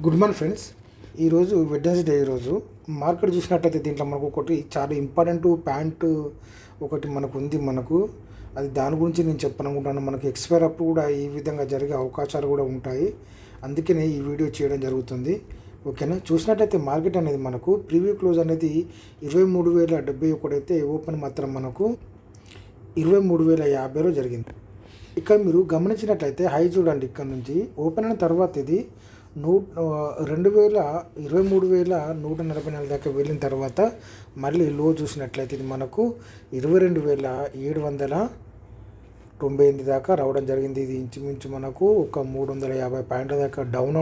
Good morning friends. ఈరోజు Wednesday. ఈరోజు market చూసినట్లయితే దీంట్లో మనకు ఒకటి చాలా ఇంపార్టెంట్ ప్యాంటు ఒకటి మనకు ఉంది. అది దాని గురించి నేను చెప్పాలనుకుంటున్నాను. మనకు ఎక్స్పైర్ అప్పుడు కూడా ఈ విధంగా జరిగే అవకాశాలు కూడా ఉంటాయి. అందుకనే ఈ వీడియో చేయడం జరుగుతుంది. ఓకేనా. చూసినట్లయితే మార్కెట్ అనేది మనకు ప్రీవ్యూ క్లోజ్ అనేది 23,071 అయితే ఓపెన్ మాత్రం మనకు 23,050లో జరిగింది. ఇక్కడ మీరు గమనించినట్లయితే హై చూడండి, ఇక్కడ నుంచి ఓపెన్ అయిన తర్వాత ఇది 23,144 దాకా వెళ్ళిన తర్వాత మళ్ళీ లో చూసినట్లయితే ఇది మనకు 22,798 దాకా రావడం జరిగింది. ఇది ఇంచుమించు మనకు ఒక 350 పాయింట్ల దాకా డౌన్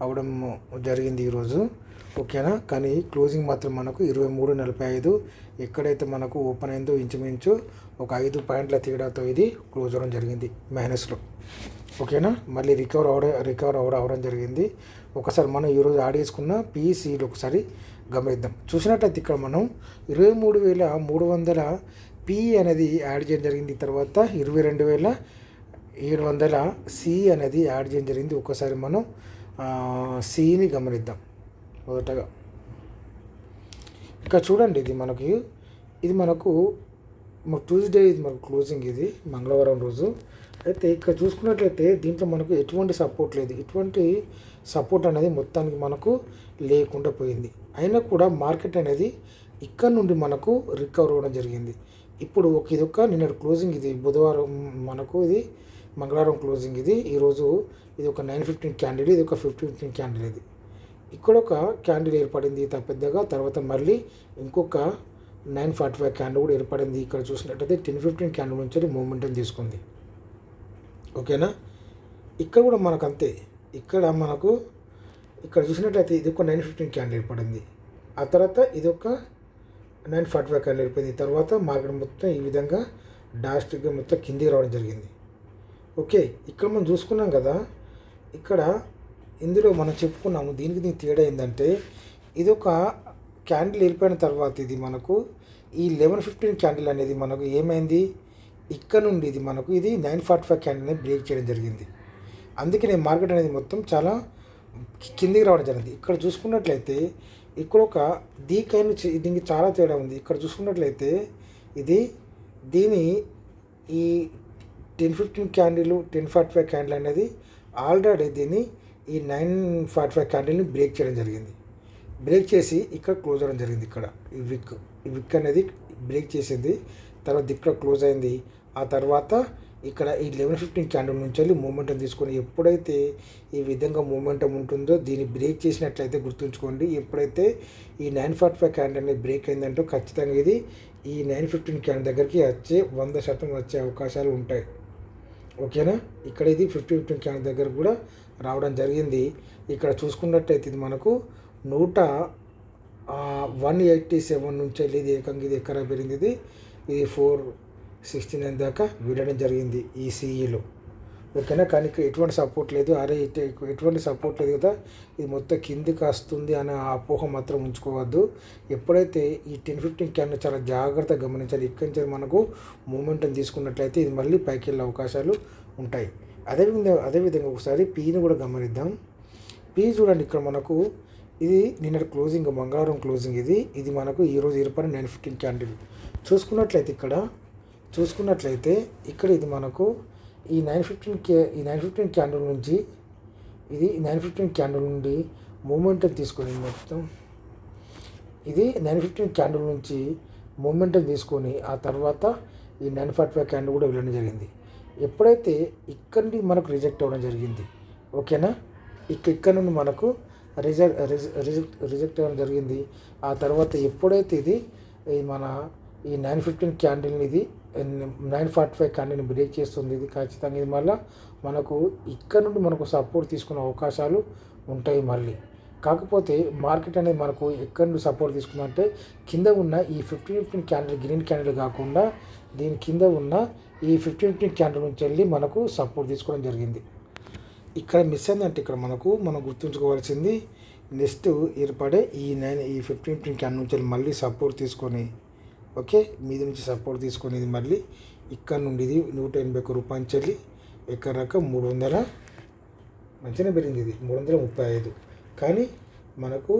అవడం జరిగింది ఈరోజు. ఓకేనా. కానీ క్లోజింగ్ మాత్రం మనకు 23,45 ఎక్కడైతే మనకు ఓపెన్ అయిందో ఇంచుమించు ఒక 5 పాయింట్ల తేడాతో ఇది క్లోజ్ అవ్వడం జరిగింది మైనస్లో. ఓకేనా. మళ్ళీ రికవర్ అవడం జరిగింది. ఒకసారి మనం ఈరోజు యాడ్ చేసుకున్న పీసీలు ఒకసారి గమనిద్దాం. చూసినట్లయితే ఇక్కడ మనం 23,300 పీ అనేది యాడ్ చేయడం జరిగింది. తర్వాత 22,700 సి అనేది యాడ్ చేయడం జరిగింది. ఒకసారి మనం సిని గమనిద్దాం. మొదటగా ఇక్కడ చూడండి, ఇది మనకు ట్యూస్డే, ఇది మనకు క్లోజింగ్, ఇది మంగళవారం రోజు. అయితే ఇక్కడ చూసుకున్నట్లయితే దీంట్లో మనకు ఎటువంటి సపోర్ట్ లేదు. ఎటువంటి సపోర్ట్ అనేది మొత్తానికి మనకు లేకుండా పోయింది. అయినా కూడా మార్కెట్ అనేది ఇక్కడ నుండి మనకు రికవర్ అవ్వడం జరిగింది. ఇప్పుడు ఇదొక నిన్నటి క్లోజింగ్, ఇది బుధవారం మనకు, ఇది మంగళవారం క్లోజింగ్. ఈరోజు ఇది ఒక 9:15 క్యాండిల్, ఇది ఒక 15 క్యాండిల్. ఇది ఇక్కడ ఒక క్యాండిల్ ఏర్పడింది పెద్దగా. తర్వాత మళ్ళీ ఇంకొక 9:45 క్యాండిల్ కూడా ఏర్పడింది. ఇక్కడ చూసినట్టయితే 10:15 క్యాండిల్ నుంచి మూమెంటం తీసుకుంది. ఓకేనా. ఇక్కడ కూడా మనకు అంతే. ఇక్కడ చూసినట్లయితే ఇది ఒక 9:15 క్యాండిల్ ఏర్పడింది. ఆ తర్వాత ఇది ఒక 9:45 క్యాండిల్ ఏర్పడింది. తర్వాత మార్కెట్ మొత్తం ఈ విధంగా డాస్టిక్గా మొత్తం కిందికి రావడం జరిగింది. ఓకే. ఇక్కడ మనం చూసుకున్నాం కదా, ఇక్కడ ఇందులో మనం చెప్పుకున్నాము. దీనికి తేడా ఏంటంటే ఇది ఒక క్యాండిల్ ఏర్పడిన తర్వాత ఇది మనకు ఈ 11:15 క్యాండిల్ అనేది మనకు ఏమైంది, ఇక్కడ నుండి ఇది మనకు 9:45 క్యాండిల్ని బ్రేక్ చేయడం జరిగింది. అందుకనే మార్కెట్ అనేది మొత్తం చాలా కిందికి రావడం జరిగింది. ఇక్కడ చూసుకున్నట్లయితే ఇక్కడ ఒక దీనికి చాలా తేడా ఉంది. ఇక్కడ చూసుకున్నట్లయితే ఈ 10:15 క్యాండిల్ 10:45 క్యాండిల్ అనేది ఆల్రెడీ ఈ 9:45 క్యాండిల్ని బ్రేక్ చేయడం జరిగింది. బ్రేక్ చేసి ఇక్కడ క్లోజ్ అవ్వడం జరిగింది. ఇక్కడ ఈ విక్ అనేది బ్రేక్ చేసింది. తర్వాత ఇక్కడ క్లోజ్ అయింది. ఆ తర్వాత ఇక్కడ ఈ 11:15 క్యాండిల్ నుంచి వెళ్ళి మూమెంటం తీసుకొని, ఎప్పుడైతే ఈ విధంగా మూమెంటం ఉంటుందో దీన్ని బ్రేక్ చేసినట్లయితే గుర్తుంచుకోండి, ఎప్పుడైతే ఈ 9:45 క్యాండిల్ అనేది బ్రేక్ అయిందంటూ ఖచ్చితంగా ఇది ఈ 9:15 క్యాండిల్ దగ్గరికి 100% వచ్చే అవకాశాలు ఉంటాయి. ఓకేనా. ఇక్కడ ఇది 15 క్యాండిల్ దగ్గర కూడా రావడం జరిగింది. ఇక్కడ చూసుకున్నట్టయితే ఇది మనకు 187 నుంచి వెళ్ళి ఇది ఏకంగా ఇది ఎక్కడ పెరిగింది, ఇది 469 దాకా వెళ్ళడం జరిగింది ఈ సిఈలో. ఓకేనా. కానీ ఇక్కడ ఎటువంటి సపోర్ట్ లేదు. ఎటువంటి సపోర్ట్ లేదు కదా, ఇది మొత్తం కిందికి వస్తుంది అనే అపోహ మాత్రం ఉంచుకోవద్దు. ఎప్పుడైతే ఈ 10:15 క్యాండిల్ చాలా జాగ్రత్తగా గమనించాలి. ఇక్కడి నుంచి మనకు మూమెంటం తీసుకున్నట్లయితే ఇది మళ్ళీ పైకి వెళ్ళే అవకాశాలు ఉంటాయి. అదేవిధంగా ఒకసారి పీని కూడా గమనిద్దాం. పీ చూడండి, ఇక్కడ మనకు ఇది నిన్నటి క్లోజింగ్, మంగళవారం క్లోజింగ్. ఇది మనకు ఈరోజు ఏర్పడిన 9:15 క్యాండిల్. చూసుకున్నట్లయితే ఇక్కడ ఇది మనకు ఈ 9:15 క్యాండిల్ నుంచి ఇది 9:15 క్యాండిల్ నుండి మూమెంటం తీసుకొని మొత్తం ఇది 9:15 క్యాండిల్ నుంచి మూమెంటం తీసుకొని ఆ తర్వాత ఈ 9:45 క్యాండిల్ కూడా వెళ్ళడం జరిగింది. ఎప్పుడైతే ఇక్కడ నుండి మనకు రిజెక్ట్ అవ్వడం జరిగింది. ఓకేనా. ఇక్కడ నుండి మనకు రిజెక్ట్ అవ్వడం జరిగింది. ఆ తర్వాత ఎప్పుడైతే ఇది మన ఈ 9:15 క్యాండిల్ని 9:45 క్యాండిల్ని బ్రేక్ చేస్తుంది, ఇది ఖచ్చితంగా ఇది మళ్ళీ మనకు ఇక్కడ నుండి మనకు సపోర్ట్ తీసుకునే అవకాశాలు ఉంటాయి మళ్ళీ. కాకపోతే మార్కెట్ అనేది మనకు ఎక్కడి నుండి సపోర్ట్ తీసుకుందంటే కింద ఉన్న ఈ 15 క్యాండిల్ గ్రీన్ క్యాండిల్ కాకుండా దీని కింద ఉన్న ఈ 15 క్యాండిల్ నుంచి వెళ్ళి మనకు సపోర్ట్ తీసుకోవడం జరిగింది. ఇక్కడ మిస్ అయిందంటే ఇక్కడ మనం గుర్తుంచుకోవాల్సింది నెక్స్ట్ ఏర్పడే ఈ 15 క్యాండిల్ నుంచి వెళ్ళి మళ్ళీ సపోర్ట్ తీసుకొని, ఓకే, మీద నుంచి సపోర్ట్ తీసుకొని ఇది మళ్ళీ ఇక్కడ నుండి ఇది 181 రూపాయలు చెల్లి ఎక్కడాక మంచిగానే పెరిగింది. ఇది 335, కానీ మనకు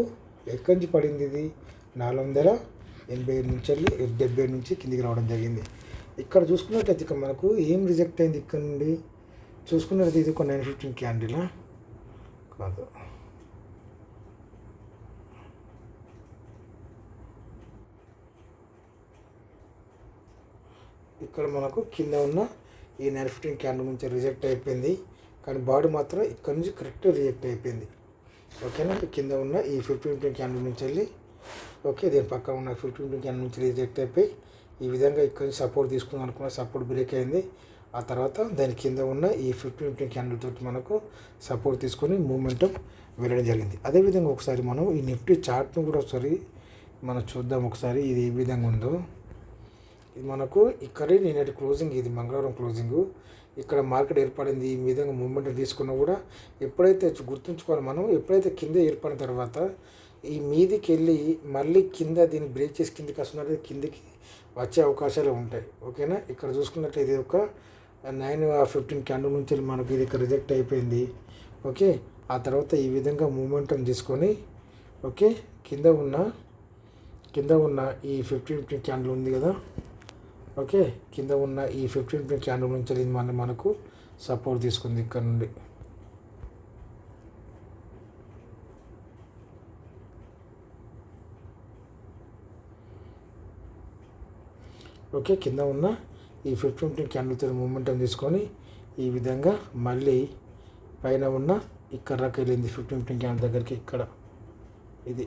ఎక్కడి నుంచి పడింది ఇది 487 నుంచి వెళ్ళి 77 నుంచి కిందికి రావడం జరిగింది. ఇక్కడ చూసుకున్నట్లయితే ఇక్కడ మనకు ఏం రిజెక్ట్ అయింది ఇక్కడ నుండి చూసుకున్నట్లయితే ఇది ఒక 915 క్యాండిల్ కాదు, ఇక్కడ మనకు కింద ఉన్న ఈ 915 క్యాండిల్ నుంచి రిజెక్ట్ అయిపోయింది, కానీ బాడీ మాత్రం ఇక్కడ నుంచి కరెక్ట్ రిజెక్ట్ అయిపోయింది. ఓకేనా, కింద ఉన్న ఈ 15 క్యాండిల్ నుంచి వెళ్ళి ఓకే దీని పక్కన ఉన్న 15 క్యాండిల్ నుంచి రిజెక్ట్ అయిపోయి ఈ విధంగా ఇక్కడ నుంచి సపోర్ట్ తీసుకుందాం అనుకున్న సపోర్ట్ బ్రేక్ అయింది. ఆ తర్వాత దాని కింద ఉన్న ఈ 15 క్యాండిల్ తోటి మనకు సపోర్ట్ తీసుకొని మూమెంటం వెళ్ళడం జరిగింది. అదేవిధంగా ఒకసారి మనం ఈ నిఫ్టీ చార్ట్ను కూడా ఒకసారి మనం చూద్దాం. ఒకసారి ఇది ఏ విధంగా ఉందో, ఇది మనకు ఇక్కడ నిన్నటి క్లోజింగ్, ఇది మంగళవారం క్లోజింగు, ఇక్కడ మార్కెట్ ఏర్పడింది. ఈ విధంగా మూమెంట్ తీసుకున్నా కూడా ఎప్పుడైతే గుర్తుంచుకోవాలి మనం, ఎప్పుడైతే కింద ఏర్పడిన తర్వాత ఈ మీదికి వెళ్ళి మళ్ళీ కింద దీన్ని బ్రేక్ చేసి కిందికి వస్తున్నట్టు కిందికి వచ్చే అవకాశాలు ఉంటాయి. ఓకేనా, ఇక్కడ చూసుకున్నట్లయితే ఇది ఒక 915 క్యాండిల్ నుంచి మనకి ఇది ఇక్కడ రిజెక్ట్ అయిపోయింది. ఓకే, ఆ తర్వాత ఈ విధంగా మూమెంటం తీసుకొని ఓకే కింద ఉన్న ఈ 15 క్యాండిల్ ఉంది కదా, ఓకే కింద ఉన్న ఈ 15 క్యాండిల్ నుంచి ఇది మనకు సపోర్ట్ తీసుకుంది ఇక్కడ నుండి. ఓకే, కింద ఉన్న ఈ 15 క్యాండిల్తో మూమెంటం తీసుకొని ఈ విధంగా మళ్ళీ పైన ఉన్న ఇక్కడ దాకా వెళ్ళింది 15 క్యాండిల్ దగ్గరికి, ఇక్కడ ఇది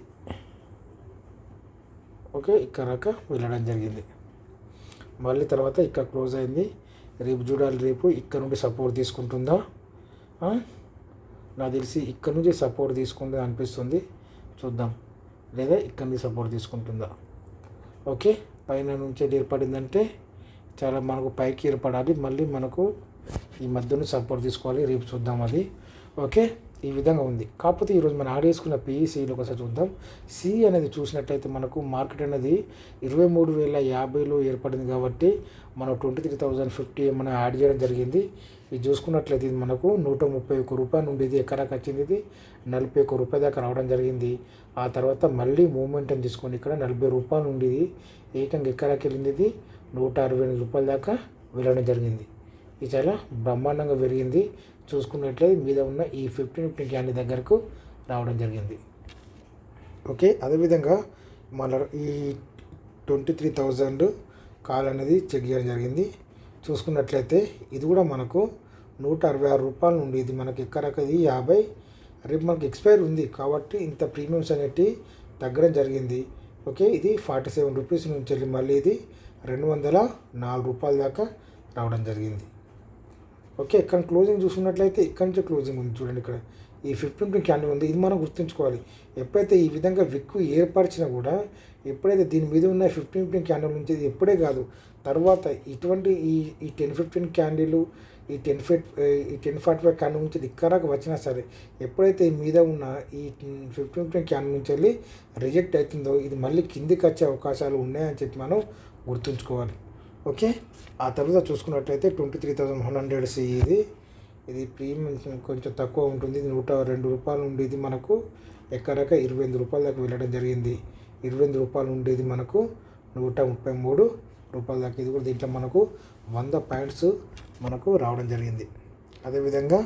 ఓకే ఇక్కడ దాకా వెళ్ళడం జరిగింది. మళ్ళీ తర్వాత ఇక్కడ క్లోజ్ అయింది. రేపు చూడాలి, రేపు ఇక్కడ నుండి సపోర్ట్ తీసుకుంటుందా, నాకు తెలిసి ఇక్కడ నుంచి సపోర్ట్ తీసుకుంటుందా అనిపిస్తుంది, చూద్దాం. లేదా ఇక్కడ నుంచి సపోర్ట్ తీసుకుంటుందా. ఓకే, పైన నుంచి ఏర్పడిందంటే చాలా మనకు పైకి ఏర్పడాలి, మళ్ళీ మనకు ఈ మధ్యలో సపోర్ట్ తీసుకోవాలి, రేపు చూద్దాం అది. ఓకే, ఈ విధంగా ఉంది. కాకపోతే ఈరోజు మనం యాడ్ చేసుకున్న పిఈసీలో ఒకసారి చూద్దాం. సి అనేది చూసినట్లయితే మనకు మార్కెట్ అనేది 23,050లో ఏర్పడింది కాబట్టి మనం 23,050 మనం యాడ్ చేయడం జరిగింది. ఇది చూసుకున్నట్లయితే ఇది మనకు 131 రూపాయలు ఉండేది, ఎక్కడికి వచ్చింది ఇది 41 రూపాయల దాకా రావడం జరిగింది. ఆ తర్వాత మళ్ళీ మూమెంటం తీసుకొని ఇక్కడ 40 రూపాయలు ఉండేది, ఏకంగా ఎక్కడికి వెళ్ళింది ఇది 168 రూపాయల దాకా వెళ్ళడం జరిగింది. ఇది చాలా బ్రహ్మాండంగా పెరిగింది. చూసుకున్నట్లయితే మీద ఉన్న ఈ 15 క్యాండిల్ దగ్గరకు రావడం జరిగింది. ఓకే, అదేవిధంగా మన ఈ 23,000 కాల్ అనేది చెక్ చేయడం జరిగింది. చూసుకున్నట్లయితే ఇది కూడా మనకు 166 రూపాయలు నుండి ఇది మనకి ఎక్కడక్కది 50, రేపు మనకి ఎక్స్పైర్ ఉంది కాబట్టి ఇంత ప్రీమియమ్స్ అనేటివి తగ్గడం జరిగింది. ఓకే, ఇది 47 రూపీస్ నుంచి వెళ్ళి మళ్ళీ ఇది 204 రూపాయల దాకా రావడం జరిగింది. ఓకే, ఇక్కడ క్లోజింగ్ చూసుకున్నట్లయితే ఇక్కడి నుంచి క్లోజింగ్ ఉంది చూడండి, ఇక్కడ ఈ 15 క్యాండిల్ ఉంది. ఇది మనం గుర్తుంచుకోవాలి. ఎప్పుడైతే ఈ విధంగా విక్కు ఏర్పరిచినా కూడా ఎప్పుడైతే దీని మీద ఉన్న 15 క్యాండిల్ నుంచి ఇది ఎప్పుడే కాదు తర్వాత ఇటువంటి ఈ 10-15 క్యాండిల్ ఈ 10-45 క్యాండిల్ నుంచి ఇక్కడకు వచ్చినా సరే ఎప్పుడైతే మీద ఉన్న ఈ 15 క్యాండిల్ నుంచి వెళ్ళి రిజెక్ట్ అవుతుందో ఇది మళ్ళీ కిందికి వచ్చే అవకాశాలు ఉన్నాయని చెప్పి మనం గుర్తుంచుకోవాలి. ఓకే, ఆ తర్వాత చూసుకున్నట్లయితే 23,100 సి ఇది ప్రీమియం కొంచెం తక్కువ ఉంటుంది. ఇది 102 రూపాయలు ఉండేది మనకు ఎక్కడక 28 రూపాయల దాకా వెళ్ళడం జరిగింది. 28 రూపాయలు ఉండేది మనకు 133 రూపాయల దాకా. ఇది కూడా దీంట్లో మనకు 100 పాయింట్స్ మనకు రావడం జరిగింది. అదేవిధంగా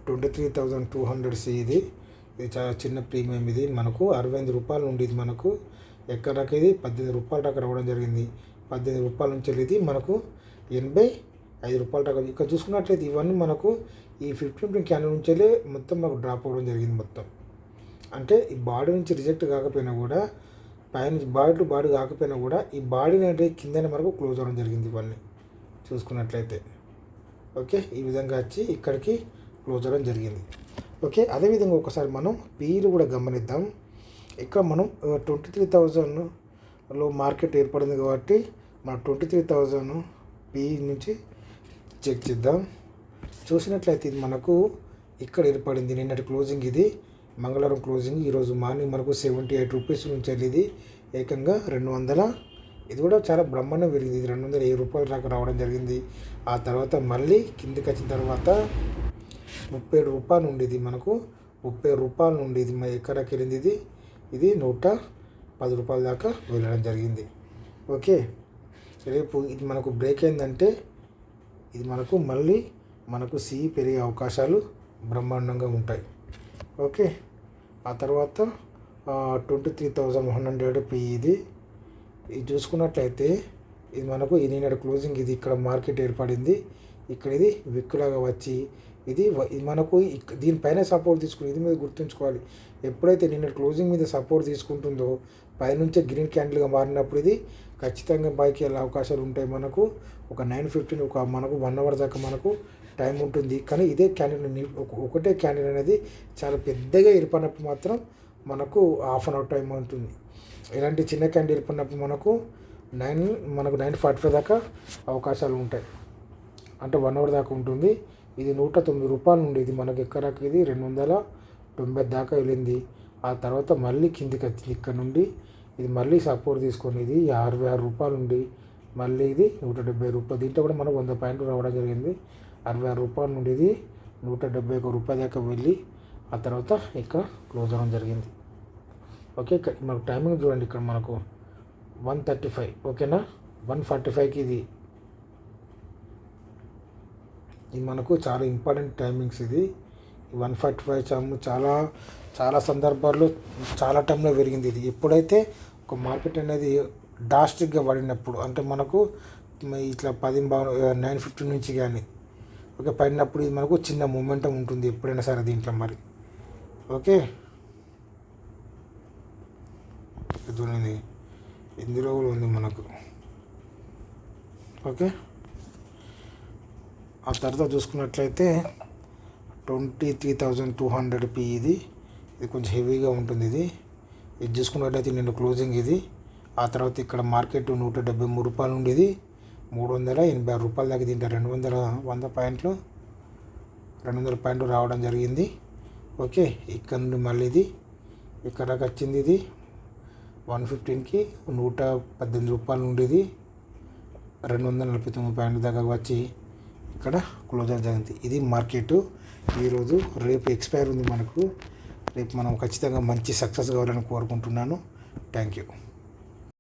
23,200 సి ఇది చాలా చిన్న ప్రీమియం. ఇది మనకు 68 రూపాయలు ఉండేది మనకు ఎక్కడక ఇది 18 రూపాయల దాకా రావడం జరిగింది. 18 రూపాయల నుంచి ఇది మనకు 85 రూపాయల దాకా. ఇక్కడ చూసుకున్నట్లయితే ఇవన్నీ మనకు ఈ 15 క్యాండిల్ నుంచి మొత్తం మనకు డ్రాప్ అవ్వడం జరిగింది. మొత్తం అంటే ఈ బాడీ నుంచి రిజెక్ట్ కాకపోయినా కూడా పైన బాడీ టు బాడీ కాకపోయినా కూడా ఈ బాడీని అంటే కిందనే మనకు క్లోజ్ అవ్వడం జరిగింది ఇవన్నీ చూసుకున్నట్లయితే. ఓకే, ఈ విధంగా వచ్చి ఇక్కడికి క్లోజ్ అవ్వడం జరిగింది. ఓకే, అదేవిధంగా ఒకసారి మనం పీలు కూడా గమనిద్దాం. ఇక్కడ మనం 23,000లో మార్కెట్ ఏర్పడింది కాబట్టి మనం 23,000 పీ నుంచి చెక్ చేద్దాం. చూసినట్లయితే ఇది మనకు ఇక్కడ ఏర్పడింది నిన్నటి క్లోజింగ్, ఇది మంగళవారం క్లోజింగ్. ఈరోజు మార్నింగ్ మనకు 78 రూపీస్ నుంచి ఇది ఏకంగా 200, ఇది కూడా చాలా బ్రహ్మాండం పెరిగింది. ఇది 207 రూపాయల దాకా రావడం జరిగింది. ఆ తర్వాత మళ్ళీ కిందికి వచ్చిన తర్వాత రూపాయలు ఉండేది మనకు 30 రూపాయల నుండి ఇది ఎక్కడికి వెళ్ళింది ఇది 110 రూపాయల దాకా వెళ్ళడం జరిగింది. ఓకే, రేపు ఇది మనకు బ్రేక్ అయిందంటే ఇది మళ్ళీ మనకు పెరిగే అవకాశాలు బ్రహ్మాండంగా ఉంటాయి. ఓకే, ఆ తర్వాత 23,100 PE ఇది చూసుకున్నట్లయితే ఇది మనకు నిన్నటి క్లోజింగ్ ఇది ఇక్కడ మార్కెట్ ఏర్పడింది. ఇక్కడ ఇది విక్కులాగా వచ్చి ఇది మనకు దీనిపైన సపోర్ట్ తీసుకుని ఇది మీద గుర్తుంచుకోవాలి. ఎప్పుడైతే నిన్నటి క్లోజింగ్ మీద సపోర్ట్ తీసుకుంటుందో పైనుంచే గ్రీన్ క్యాండిల్గా మారినప్పుడు ఇది ఖచ్చితంగా పైకి వెళ్ళే అవకాశాలు ఉంటాయి. మనకు ఒక 9:15 మనకు 1 అవర్ దాకా మనకు టైం ఉంటుంది. కానీ ఇదే క్యాండిల్ ఒకటే క్యాండిల్ అనేది చాలా పెద్దగా ఏర్పడినప్పుడు మాత్రం మనకు హాఫ్ అన్ అవర్ టైం ఉంటుంది. ఇలాంటి చిన్న క్యాండిల్ ఏర్పడినప్పుడు మనకు 9:45 దాకా అవకాశాలు ఉంటాయి. అంటే 1 అవర్ దాకా ఉంటుంది. ఇది 109 రూపాయల నుండి ఇది మనకు ఎక్కడికి ఇది 290 దాకా వెళ్ళింది. ఆ తర్వాత మళ్ళీ కిందికి వచ్చింది. ఇక్కడ నుండి ఇది మళ్ళీ సపోర్ట్ తీసుకొని ఇది 66 రూపాయలు నుండి మళ్ళీ ఇది 170 రూపాయలు. దీంట్లో కూడా మనకు 100 పాయింట్లు రావడం జరిగింది. 66 రూపాయల నుండి ఇది 171 రూపాయల దాకా వెళ్ళి ఆ తర్వాత ఇక్కడ క్లోజ్ అవ్వడం జరిగింది. ఓకే, మనకు టైమింగ్ చూడండి. ఇక్కడ మనకు 135 ఓకేనా, 145కి ఇది మనకు చాలా ఇంపార్టెంట్ టైమింగ్స్. ఇది 145 చాలా చాలా సందర్భాల్లో చాలా టైంలో పెరిగింది. ఇది ఎప్పుడైతే ఒక మార్కెట్ అనేది డాస్టిక్గా పడినప్పుడు అంటే మనకు ఇట్లా 9:15 నుంచి కానీ ఓకే పడినప్పుడు ఇది మనకు చిన్న మూమెంటం ఉంటుంది ఎప్పుడైనా సరే దీంట్లో మరి. ఓకే, చూడండి ఇందులో కూడా ఉంది మనకు. ఓకే, ఆ తర్వాత చూసుకున్నట్లయితే 23,200 PE ఇది కొంచెం హెవీగా ఉంటుంది. ఇది చూసుకున్నట్లయితే నిన్న క్లోజింగ్ ఇది. ఆ తర్వాత ఇక్కడ మార్కెట్ 173 రూపాయలు నుండి ఇది 386 రూపాయల దాకా దీంట్లో 200 పాయింట్లు రావడం జరిగింది. ఓకే, ఇక్కడ నుండి మళ్ళీ ఇది ఇక్కడ వచ్చింది. ఇది 115కి 118 రూపాయల నుండి ఇది 249 పాయింట్ల దాకా వచ్చి ఇక్కడ క్లోజర్ జరిగింది. ఇది మార్కెట్ ఈరోజు. రేపు ఎక్స్పైర్ ఉంది మనకు. రేపు మనం ఖచ్చితంగా మంచి సక్సెస్ కావాలని కోరుకుంటున్నాను. Thank you.